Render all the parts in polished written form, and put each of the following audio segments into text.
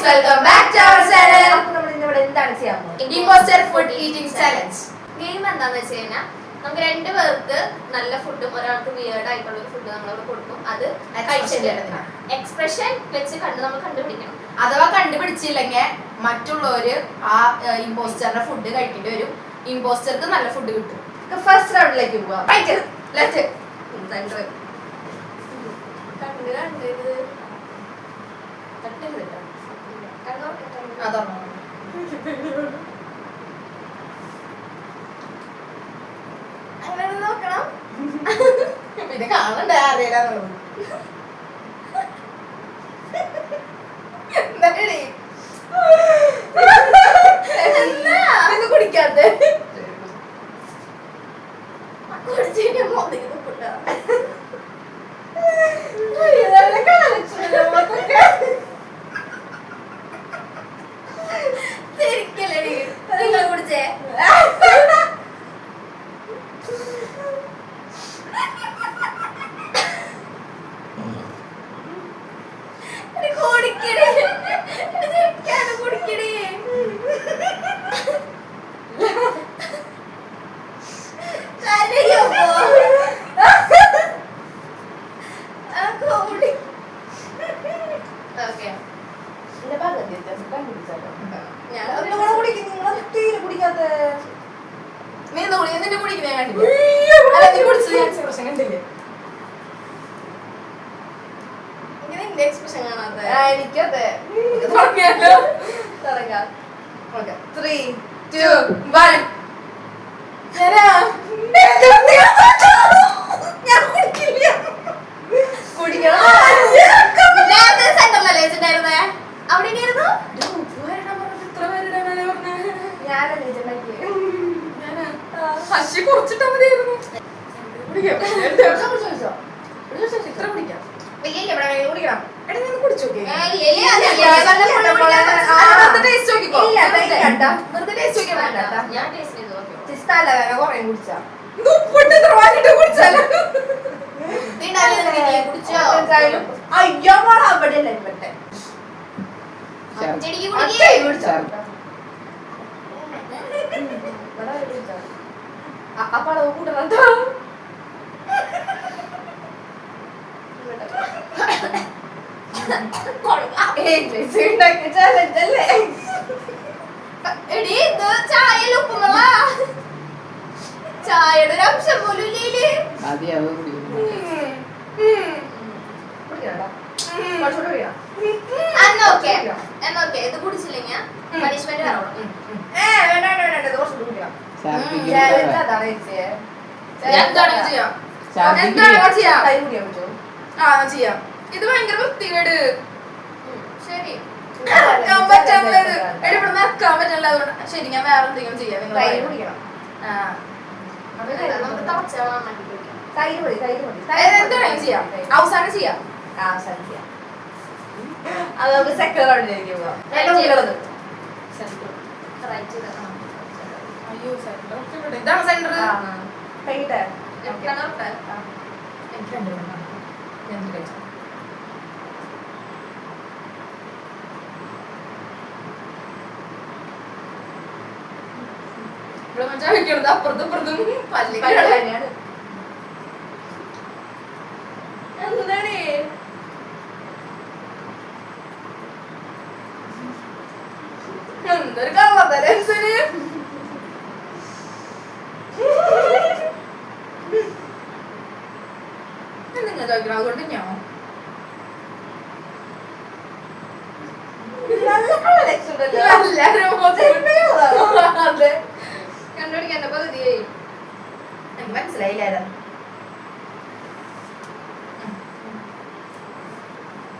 Welcome back to our channel. നമ്മൾ ഇന്നിവിടെ എന്താണ് ചെയ്യാൻ പോകുന്നത്? Impostor food eating challenge. Game എന്താന്ന് വെച്ച് കഴിഞ്ഞാൽ നമുക്ക് രണ്ടുപേർക്ക് നല്ല ഫുഡും ഒരാൾക്ക് വിയേർഡ് ആയിട്ടുള്ള ഒരു ഫുഡ് നമ്മളവിടെ കൊടുക്കും. അത് എക്സ്പ്രഷൻ വെച്ച് നമ്മൾ കണ്ടുപിടിക്കണം. അഥവാ കണ്ടുപിടിച്ചില്ലെങ്കിൽ മറ്റുള്ളവര് ആ ഇമ്പോസ്റ്ററിന്റെ ഫുഡ് കഴിക്കേണ്ടി വരും. ഇമ്പോസ്റ്റർക്ക് നല്ല ഫുഡ് കിട്ടും. ഫസ്റ്റ് റൗണ്ടിലേക്ക് പോവാം. റൈറ്റ് ലെഫ്റ്റ് സെന്റർ കണ്ട് അതാണ് അങ്ങനെ നോക്കണം. പിന്നെ കാണണ്ടേ അറിയില്ലാന്നുള്ളത്. എന്താ കുടിക്കാത്ത കുടിച്ചേ എക്സ്പ്രഷൻ കാണാത്ത എനിക്കതെ 3, 2, 1 ഞാൻ കുടിക്കില്ല. കുടിക്കണം. അവിടെ ഇനിയായിരുന്നു ഹഷി കുറച്ചിട്ടാ മതിയായിരുന്നു. ഇത്ര കുടിക്കാം. കുടിക്കണം. എടാ ഞാൻ കുടിച്ചു അയ്യോ അവിടെ അപ്പൊ അളവ് കൂട്ടണം. ചായയുടെ ഒരു അംശം പോലും ഇല്ലേ. ഇത് കുടിച്ചില്ലെങ്കിൽ പണിഷ്മെന്റ് ചെയ്യാം. ഇത് ഭയങ്കര വൃത്തികേട്. ശരി നടക്കാൻ പറ്റുന്നത് ഇവിടെ നടക്കാൻ പറ്റില്ല. അതുകൊണ്ട് ശരി ഞാൻ വേറെ എന്തെങ്കിലും ചെയ്യാം. നിങ്ങൾ ചെയ്യാം. അവസാനം ചെയ്യാം. അത് നമുക്ക് സെക്കൻഡ് റൗണ്ടിലേക്ക് പോവാം. ഇതാണ് സെന്റർ. ഇവിടെ മച്ചാ വെക്കണത് അപ്പുറത്തും ഇപ്പുറത്തും പല്ലിക്കാണ്. എന്താണ് എന്തൊരു കള്ളത്തരൻസര്. നിങ്ങൾ ചോദിക്കണം. അതുകൊണ്ട് ഞാൻ അതെ കണ്ടുപിടിക്കാൻ എന്റെ പകുതിയായി. എനിക്ക് മനസ്സിലായില്ലായിരുന്നു.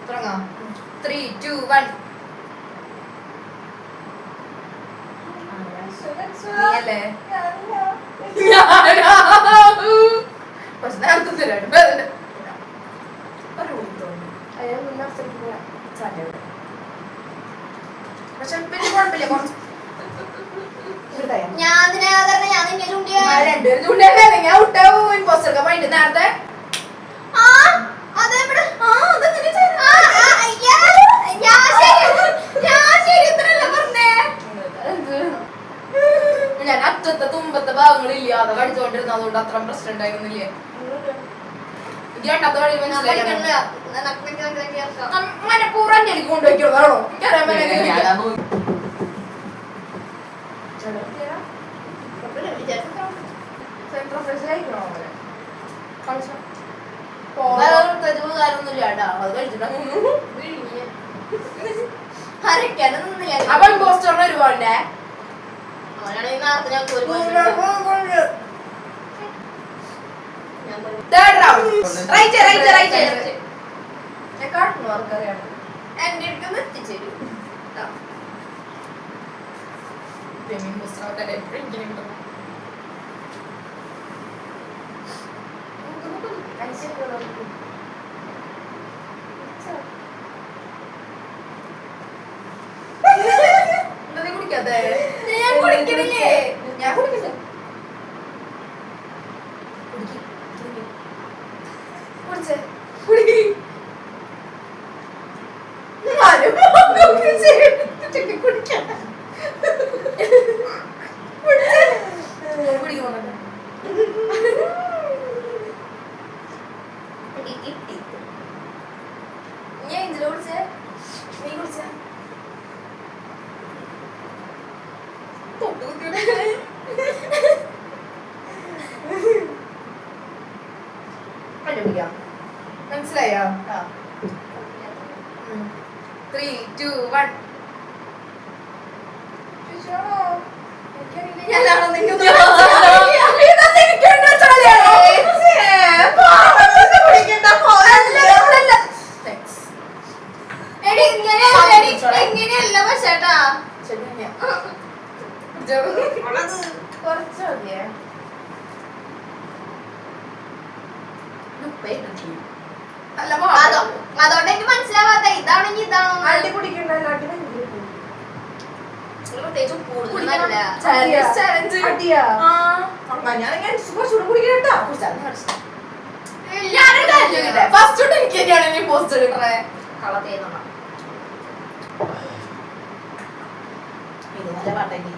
തുടങ്ങാം. 3, 2, 1 നീയല്ലേ പക്ഷെ നേരത്തെ പക്ഷെ പിന്നെ കുഴപ്പമില്ല. കുറച്ച് ഞാൻ നിന്നെ ചൂണ്ടിയാ രണ്ടുപേരും ചൂണ്ടിയല്ലേ ഞാൻ വിട്ടാവും. പോസ്റ്ററൊക്കെ പോയിട്ട് നേരത്തെ അതെവിടെ അതുകൊണ്ട് അത്ര പ്രശ്നം ഉണ്ടായിരുന്നില്ലേ. ഇത് രണ്ടാമത്തെ വഴി മനസ്സിലായി. മനഃപൂർവ്വം എനിക്ക് കൊണ്ടുപോയിക്കുന്നതാണോ എനിക്കറിയാൻ. അപ്പൊ ഇമ്പോസ്റ്ററിന് ഒരുപാടുണ്ടേ. തേർഡ് റൗണ്ട് റൈറ്റ് എന്റെ അടുത്ത് എത്തിച്ചേരും കുടിക്കാതെ ഞാൻ കുടിക്കണില്ലേ? ഞാൻ കുടിക്കില്ല. കുടിച്ചേ കുടിക്കി ഞാൻ ഇതിൽ കുടിച്ചേ നീ കുടിച്ചേ മനസ്സിലായോ? 3, 2, 1. ഞാനാണോ നിൽക്കുന്നത്? എങ്ങനെയല്ല പക്ഷേട്ടാ കുറച്ച് മതിയേ. അതോടെ എനിക്ക് മനസ്സിലാവാത്ത ഇതാണെങ്കിൽ ഇതാണോ അടി കുടിക്കണ്ട, അടി ഭയങ്കര പ്രത്യേകിച്ച് കുടിക്കണം. കൂടുതലല്ല അടിയാ. ഞാൻ കുറച്ചുകൂടെ കുടിക്കട്ടോ. ഞാനൊരു കാര്യം ചോദിക്കട്ടെ? ഫസ്റ്റ് തൊട്ട് എനിക്ക് തന്നെയാണ് ഇനി പോസ്റ്റ് കിട്ടണേ. കളത്തേന്നുള്ള ഇത് നല്ല പാട്ടെങ്കിൽ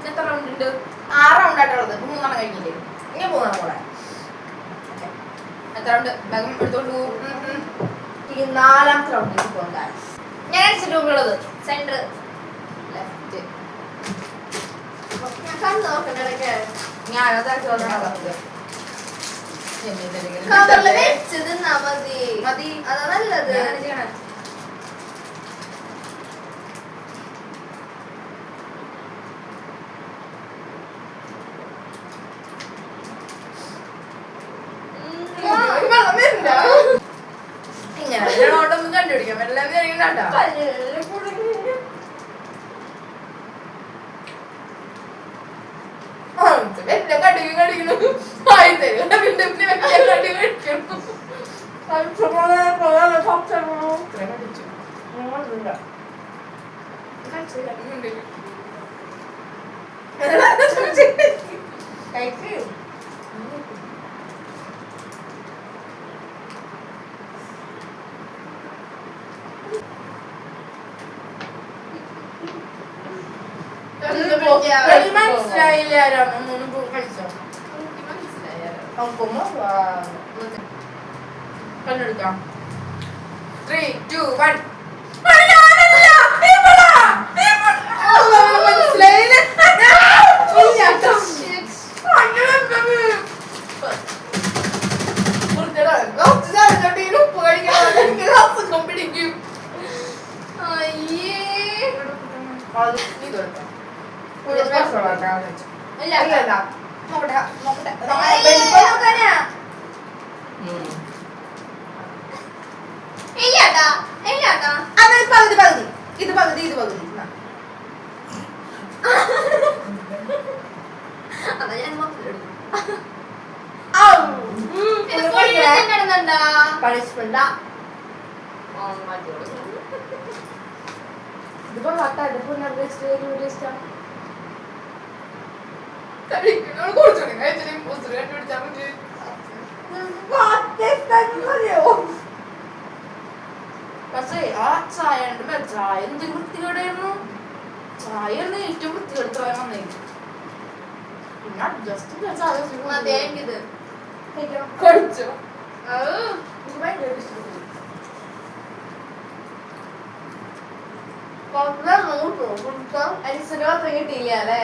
എത്ര റൗണ്ട് ഉണ്ട്? 6 റൗണ്ട് ആയിട്ടുള്ളത്. 3 എണ്ണം കഴിഞ്ഞില്ലേ? ഇനി 3 എണ്ണം കൂടെ. എത്ര റൗണ്ട് വേഗം എടുത്തോണ്ടു. ഈ 4ാമത്തെ റൗണ്ടിലേക്ക് പോകാൻ ഞാൻ അടിച്ചിട്ട് മുമ്പുള്ളത് സെന്റർ ലെഫ്റ്റ്. ഞാൻ കണ്ടു നോക്കണ്ടേ ഞാനതായിട്ട് കവറില് വെച്ചത് മതി മതി. അതാ നല്ലത്. ഇങ്ങനെ ഓട്ടൊന്നും കണ്ടുപിടിക്കാം. എല്ലാവരും ഇറങ്ങിണ്ടാ കടിക്കുന്നു. മനസ്സിലായില്ല. കഴിച്ചോ കണ്ടെടുക്കാം. 3, 2, 1. മനസ്സിലായില്ല. ഉപ്പ് കഴിക്കാൻ പിടിക്കും. ഇല്ലാട്ടാ ഇല്ലാട്ടാ പകുതി പകുതി. ഇത് പകുതി ഇത് പകുതി. അതാ ഞാൻ മൊത്തത്തിലെടുക്കും. ഇതിപ്പോ അടുപ്പ് പക്ഷേ ആ ചായ ചായ എന്തൊരു വൃത്തികേടായിരുന്നു. ചായ ഏറ്റവും വൃത്തികെടുത്ത വന്നേക്കും. പിന്നെ അഡ്ജസ്റ്റ് ചായ മതിയായത് കഴിച്ചു. എനിക്ക് ഭയങ്കര ഇഷ്ടപ്പെട്ടു. അരിസിന് മാത്രം കിട്ടിയില്ല അല്ലേ?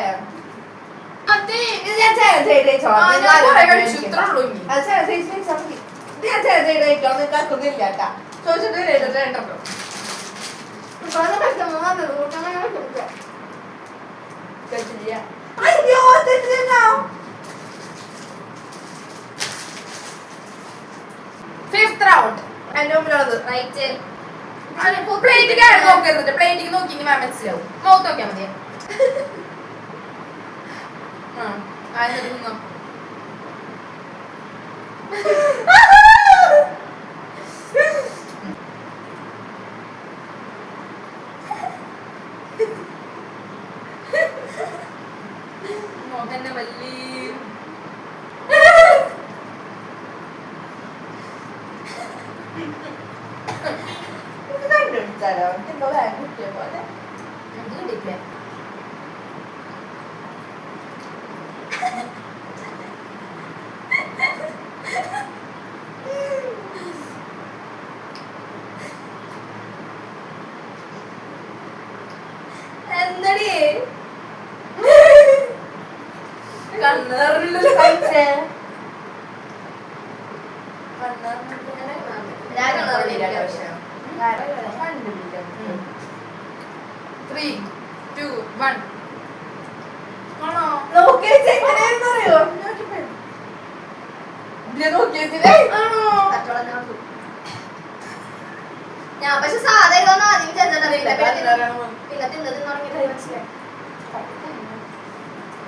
അതെ ഇത് ഞാൻ ചേർത്ത് കഴിച്ചോളാം. ഞാൻ കുറെ കഴിച്ചു. ഇത്ര ഉള്ളൂ ഇനി. അത് ചേർത്ത് കഴിച്ചാൽ മതി. ഇത് ഞാൻ ചേർത്ത് കഴിച്ചോ. നിങ്ങൾക്ക് ആക്കുന്നില്ല കേട്ടാ. ചോദിച്ചിട്ട് രണ്ടോ കഴിച്ചില്ല. അയ്യോ തെറ്റില്ല. Fifth round. എന്റെ മുമ്പിലുള്ളത് റൈറ്റ്. പ്ലേറ്റിക്ക് നോക്കരുത്. പ്ലേറ്റിക്ക് നോക്കി മാം മനസ്സിലാവും. മുഖത്ത് നോക്കിയാൽ മതിയാ. കണ്ടുപിടിച്ചാലോ? എന്തോ ബാഗ് കിട്ടിയ പോലെ. എന്തടി കണ്ണേറില്ലല്ലോ കഴിച്ചേ. ഞാൻ കണ്ടറിയില്ല. കണ്ടുപിടിക്കാം. 3, 2, 1. ആണോ? നോക്കിയേച്ചേ എങ്ങനെയാണെന്ന് അറിയോ? നോക്കിയേച്ചില്ലേ? ആണോ? ഞാൻ പക്ഷെ സാധാരണ ആദ്യം വിചാരിച്ചിട്ടറിയില്ല. പിന്നെ തിന്നത് തുടങ്ങിയിട്ട് മനസ്സിലായി.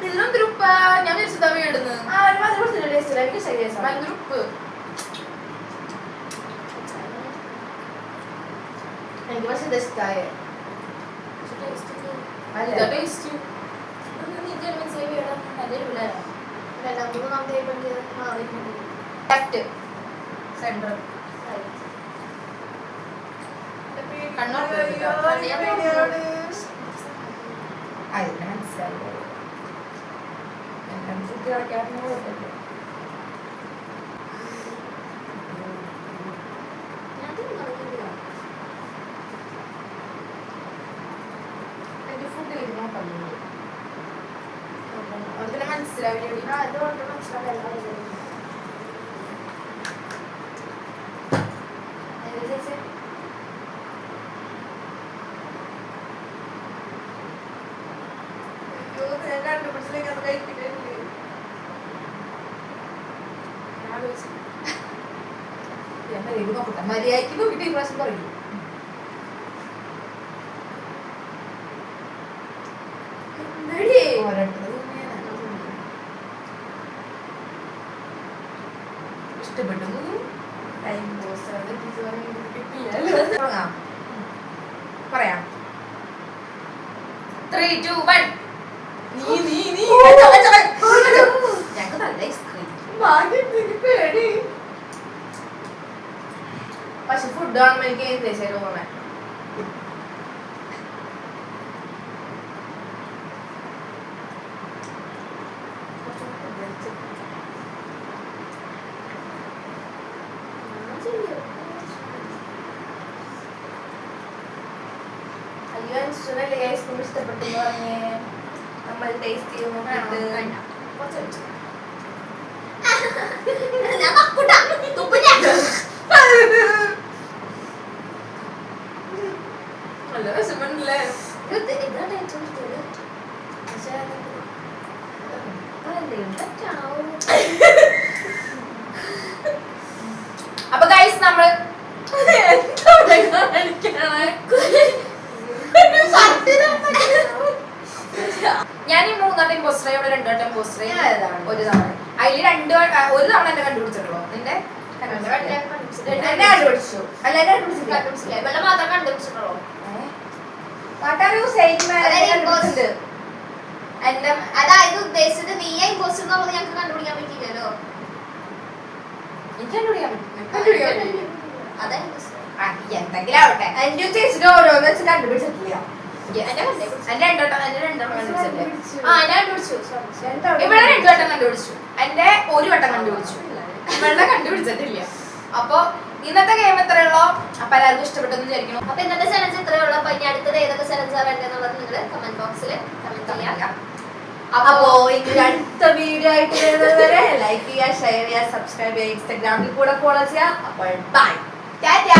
ഇതിലൊരു ഉപ്പ ഞാൻ വിളിച്ചതാ വീടുന്ന്. ആ ഒരു മതി കുറച്ച് ടേസ്റ്റ് ഇല്ല. എനിക്ക് ശരിയാ ഭയങ്കര ഉപ്പ്. എനിക്ക് പക്ഷെ ഇത് ഇഷ്ടമായി. ഇതാ taste. Left. Center. അതിന് മനസ്സിലായി. അതിന് മനസ്സിലാവില്ല. മര്യാദക്ക് നോക്കിട്ട് ഈ പ്രാവശ്യം പറയും. ഇഷ്ടപ്പെട്ടു. പറയാം. 3, 2, 1. ഞങ്ങൾക്ക് നല്ല ഐസ്ക്രീം. പക്ഷെ ഫുഡ് കാണുമ്പോൾ എനിക്ക് ഏകദേശം തോന്നേ. അയ്യോ അനുഷ്ഠനല്ലേ ഐസ്ക്രീം ഇഷ്ടപ്പെട്ടു പറഞ്ഞേ. നമ്മൾ ടേസ്റ്റ് ചെയ്ത് നോക്കിയിട്ട് ഞാൻ മക്കൂട്ടാ തുപ്പില്ല. നല്ല വിഷമല്ലേ? ഇതാണ് ഏറ്റവും ഇഷ്ടം. പക്ഷേ തെറ്റാണോ? അപ്പൊ ഗൈസ് നമ്മള് ഞാൻ ഈ 3 വട്ടം ഇമ്പോസ്റ്റർ, ഇവിടെ 2 വട്ടം ഇമ്പോസ്റ്റർ, ഒരു തവണ. അതില് ഒരു തവണ എന്നെ കണ്ടുപിടിച്ചിട്ടുള്ളൂ. നിന്റെ എന്നെ കണ്ടുപിടിച്ചു. അല്ല എന്നെ കണ്ടുപിടിച്ചില്ല. വെള്ളം മാത്രം കണ്ടുപിടിച്ചിട്ടുള്ളൂ. എന്റെ അതായത് ഉദ്ദേശിച്ചത് നീയെ ഇമ്പോസ്റ്റർ എന്നുള്ളത് ഞങ്ങൾക്ക് കണ്ടുപിടിക്കാൻ പറ്റില്ലല്ലോ. എനിക്ക് കണ്ടുപിടിക്കാൻ പറ്റും. അതാ ഇമ്പോസ്റ്റർ. എന്താ എന്തെങ്കിലാവട്ടെ. എന്റെ ചേച്ചിന് ഓരോന്ന് വെച്ച് കണ്ടുപിടിച്ചിട്ടില്ല. എന്നെ കണ്ടുപിടിച്ചു. എന്റെ രണ്ടെണ്ണം കണ്ടുപിടിച്ചില്ലേ? ആ ഞാൻ കണ്ടുപിടിച്ചു. ഇവിടെ 2 വട്ടം കണ്ടുപിടിച്ചു. എന്റെ 1 വട്ടം കണ്ടുപിടിച്ചു. ഇവളുടെ കണ്ടുപിടിച്ചിട്ടില്ല. അപ്പൊ ഇന്നത്തെ ഗെയിം എത്രയുള്ളോ? അപ്പൊ എല്ലാവർക്കും ഇഷ്ടപ്പെട്ടെന്ന് വിചാരിക്കണം. അപ്പൊ ഇന്നത്തെ ചലഞ്ച് ഇത്രയേ ഉള്ളൂ. അപ്പൊ ഇനി അടുത്തത് ഏതൊക്കെ ചലഞ്ചാ വേണ്ടതെന്നുള്ളത് നിങ്ങൾ കമന്റ് ബോക്സിൽ കമന്റ് ചെയ്യാം. അപ്പോ ഇനി അടുത്ത വീഡിയോ ആയിട്ട് വരുന്നതുവരെ ലൈക്ക് ചെയ്യുക, ഷെയർ ചെയ്യുക, സബ്സ്ക്രൈബ് ചെയ്യുക, ഇൻസ്റ്റാഗ്രാമിൽ കൂടെ ഫോളോ ചെയ്യുക. അപ്പോൾ ബൈ. ടാറ്റാ.